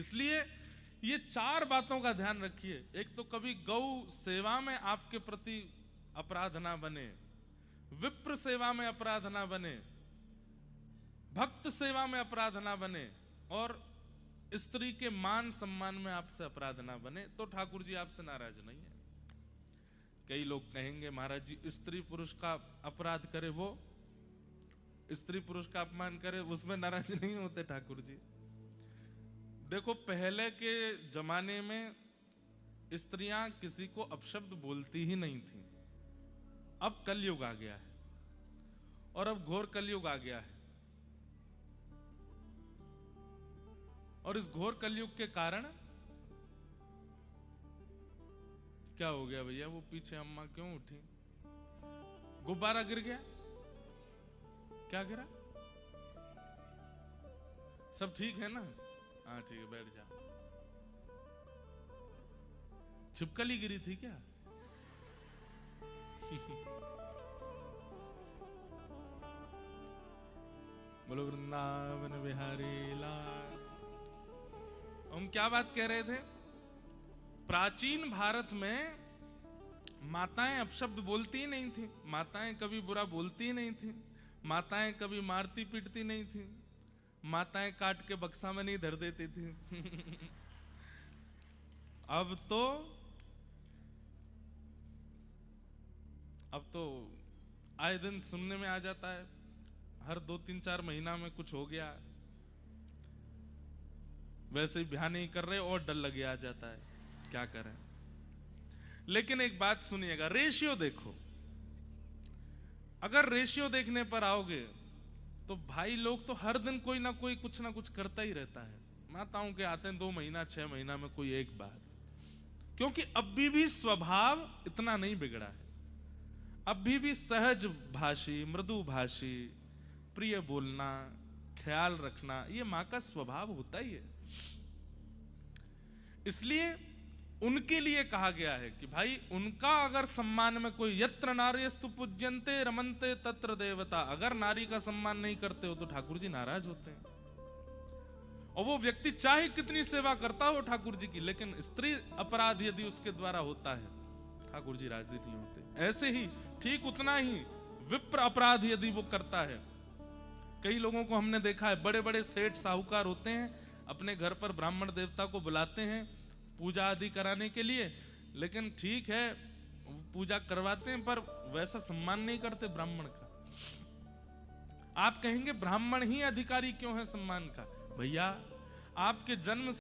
इसलिए ये चार बातों का ध्यान रखिए। एक तो कभी गौ सेवा में आपके प्रति अपराध ना बने, विप्र सेवा में अपराध ना बने, भक्त सेवा में अपराध ना बने, और स्त्री के मान सम्मान में आपसे अपराध ना बने, तो ठाकुर जी आपसे नाराज नहीं है। कई लोग कहेंगे महाराज जी स्त्री पुरुष का अपराध करे, वो स्त्री पुरुष का अपमान करे, उसमें नाराज नहीं होते ठाकुर जी। देखो पहले के जमाने में स्त्रियां किसी को अपशब्द बोलती ही नहीं थी। अब कलयुग आ गया है, और अब घोर कलयुग आ गया है, और इस घोर कलयुग के कारण क्या हो गया भैया? वो पीछे अम्मा क्यों उठी? गुब्बारा गिर गया? क्या गिरा? सब ठीक है ना? हाँ ठीक है, बैठ जाओ। छिपकली गिरी थी क्या? बोलो वृंदावन बिहारी लाल। हम क्या बात कह रहे थे? प्राचीन भारत में माताएं अपशब्द बोलती ही नहीं थी, माताएं कभी बुरा बोलती ही नहीं थी, माताएं कभी मारती पीटती नहीं थी, माताएं काट के बक्सा में नहीं धर देती थी। अब तो आए दिन सुनने में आ जाता है, हर 2-3-4 महीना में कुछ हो गया, वैसे ही ब्याह नहीं कर रहे और डर लगे आ जाता है, क्या करें। लेकिन एक बात सुनिएगा, रेशियो देखो। अगर रेशियो देखने पर आओगे तो भाई लोग तो हर दिन कोई ना कोई कुछ ना कुछ करता ही रहता है। माताओं के आते हैं 2 महीना 6 महीना में कोई एक बात, क्योंकि अभी भी स्वभाव इतना नहीं बिगड़ा है, अभी भी सहज भाषी, मृदु भाषी, प्रिय बोलना, ख्याल रखना, ये मां का स्वभाव होता ही है। इसलिए उनके लिए कहा गया है कि भाई उनका अगर सम्मान में कोई, यत्र नार्यस्तु पूज्यन्ते रमन्ते तत्र देवता, अगर नारी का सम्मान नहीं करते हो तो ठाकुर जी नाराज होते हैं। और वो व्यक्ति चाहे कितनी सेवा करता हो ठाकुर जी की, लेकिन स्त्री अपराध यदि उसके द्वारा होता है, ठाकुर जी राजी नहीं होते। ऐसे ही ठीक उतना ही विप्र अपराध यदि वो करता है, कई लोगों को हमने देखा है, बड़े बड़े सेठ साहूकार होते हैं, अपने घर पर ब्राह्मण देवता को बुलाते हैं पूजा आदि कराने के लिए, लेकिन ठीक है पूजा करवाते हैं पर वैसा सम्मान नहीं करते ब्राह्मण का। आप कहेंगे ब्राह्मण ही अधिकारी क्यों है सम्मान का? भैया आपके जन्म